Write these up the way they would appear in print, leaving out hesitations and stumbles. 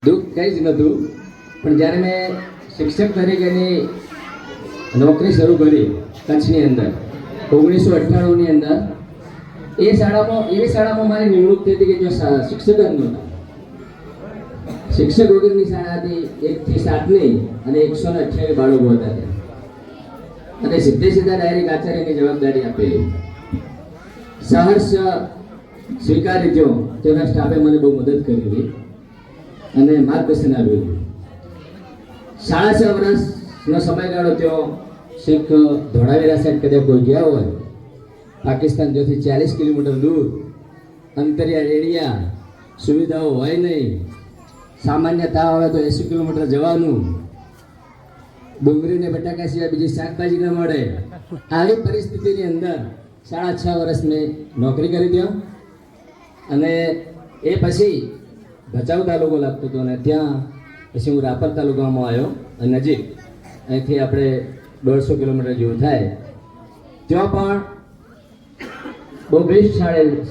દુઃખ કંઈ જ નહોતું, પણ જ્યારે મેં શિક્ષક તરીકેની નોકરી શરૂ કરી કચ્છની અંદર 1998ની અંદર, એવી શાળામાં મારી નિમણૂક થઈ હતી કે જો શિક્ષક જ નહોતા. શિક્ષક વગરની શાળા હતી, 1 થી 7ની, અને 128 બાળકો હતા ત્યાં. અને સીધા ડાયરેક્ટ આચાર્યની જવાબદારી આપેલી. સહર્ષ સ્વીકારી થયો. તેના સ્ટાફે મને બહુ મદદ કરેલી અને માર્ગદર્શન આપેલું. 6.5 વર્ષનો સમયગાળો થયો. શીખ ધોળાવીરા સાઈડ કદાચ કોઈ ગયા હોય, પાકિસ્તાન જોથી 40 કિલોમીટર દૂર, અંતરિયાળ એરિયા, સુવિધાઓ હોય નહીં, સામાન્ય તાવ આવે તો 80 કિલોમીટર જવાનું, ડુંગળી ને બટાકા સિવાય બીજી શાકભાજી ન મળે. આવી પરિસ્થિતિની અંદર 6.5 વર્ષ મેં નોકરી કરી ત્યાં. અને એ પછી ભચાઉ તાલુકો લાગતો હતો, અને ત્યાં પછી હું રાપર તાલુકામાં આવ્યો, અને નજીક અહીંથી આપણે 150 કિલોમીટર જેવું થાય. ત્યાં પણ બહુ બેસ્ટ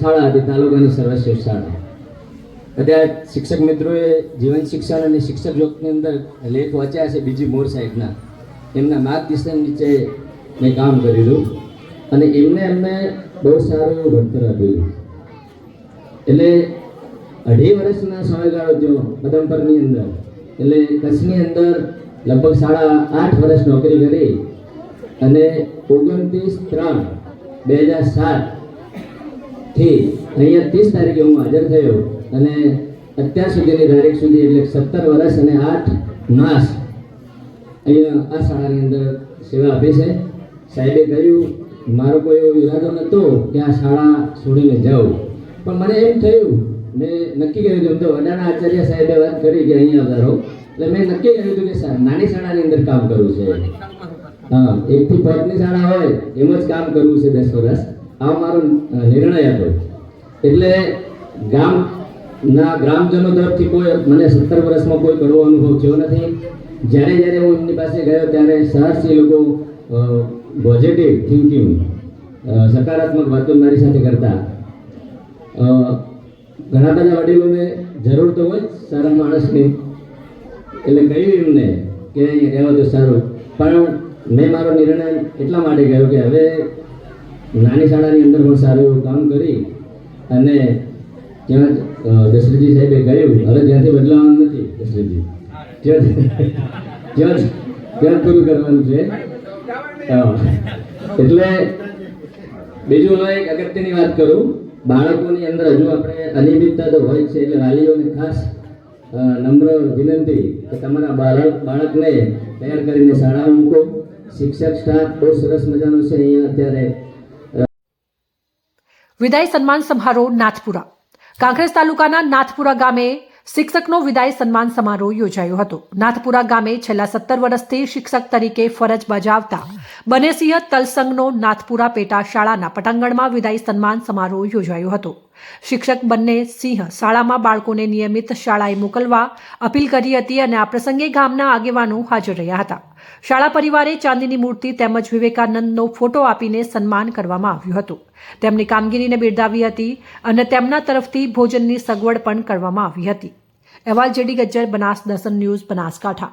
શાળા હતી, તાલુકાની સર્વશ્રેષ્ઠ શાળા. બધા શિક્ષક મિત્રોએ જીવન શિક્ષણ અને શિક્ષક યોગની અંદર લેખ વાંચ્યા છે, બીજી મોર સાહેબના. એમના માર્ગદર્શન નીચે મેં કામ કર્યું અને એમને બહુ સારું એવું ભણતર આપ્યું. એટલે 2.5 વર્ષના સમયગાળો થયો પદમપરની અંદર. એટલે કચ્છની અંદર લગભગ 8.5 વર્ષ નોકરી કરી અને 29/3/2007 થી અહીંયા 30 તારીખે હું હાજર થયો. અને અત્યાર સુધીની તારીખ સુધી એટલે 17 વર્ષ અને 8 માસ અહીંયા આ શાળાની અંદર સેવા આપી છે. સાહેબે કહ્યું, મારો કોઈ એવો ઈરાદો નહોતો કે આ શાળા છોડીને જાઉં, પણ મને એમ થયું, મેં નક્કી કર્યું હતું. તો વડાના આચાર્ય સાહેબે વાત કરી કે અહીંયા વધારો, એટલે મેં નક્કી કર્યું હતું કે નાની શાળાની અંદર કામ કરવું છે. હા, 1 થી 5ની શાળા હોય એમ જ કામ કરવું છે 10 વર્ષ. આ મારો નિર્ણય હતો. એટલે ગ્રામજનો તરફથી કોઈ મને 17 વર્ષમાં કોઈ કડવો અનુભવ થયો નથી. જ્યારે હું એમની પાસે ગયો ત્યારે સહર્ષ એ લોકો પોઝિટિવ થિંકિંગ, સકારાત્મક વાતો મારી સાથે કરતા. ઘણા બધા વડીલોને જરૂર તો હોય સારા માણસની, એટલે કહ્યું એમને કે અહીં રહેવા તો સારું. પણ મેં મારો નિર્ણય એટલા માટે કર્યો કે હવે નાની શાળાની અંદર પણ સારું એવું કામ કરી અને ત્યાં દશરથજી સાહેબે કહ્યું, હવે ત્યાંથી બદલાવાનું નથી દશરથજી, ત્યાં પૂરું કરવાનું છે. એટલે બીજું હું એક અગત્યની વાત કરું, બાળકોની અંદર હજુ આપણે અનિયમિતતા તો હોય છે. એટલે વાલીઓને ખાસ નમ્ર વિનંતી કે તમારા બાળકને તૈયાર કરીને શાળામાં મૂકો. શિક્ષક સ્ટાફ બહુ સરસ મજાનો છે અહીંયા અત્યારે. વિદાય સન્માન સમારોહ નાથપુરા. કાંકરેજ તાલુકાના નાથપુરા ગામે શિક્ષકનો વિદાય સન્માન સમારોહ યોજાયો હતો. નાથપુરા ગામે છેલ્લા 17 વર્ષથી શિક્ષક તરીકે ફરજ બજાવતા બનેસિંહ તલસંગનો નાથપુરા પેટા શાળાના પટાંગણમાં વિદાય સન્માન સમારોહ યોજાયો હતો. શિક્ષક બંને સિંહ શાળામાં બાળકોને નિયમિત શાળાએ મોકલવા અપીલ કરી હતી અને આ પ્રસંગે ગામના આગેવાનો હાજર રહ્યા હતા. શાળા પરિવારે ચાંદીની મૂર્તિ તેમજ વિવેકાનંદનો ફોટો આપીને સન્માન કરવામાં આવ્યું હતું. તેમની કામગીરીને બિરદાવી હતી અને તેમના તરફથી ભોજનની સગવડ પણ કરવામાં આવી હતી. અહેવાલ જેડી ગજ્જર, બનાસ દર્શન ન્યૂઝ, બનાસકાંઠા.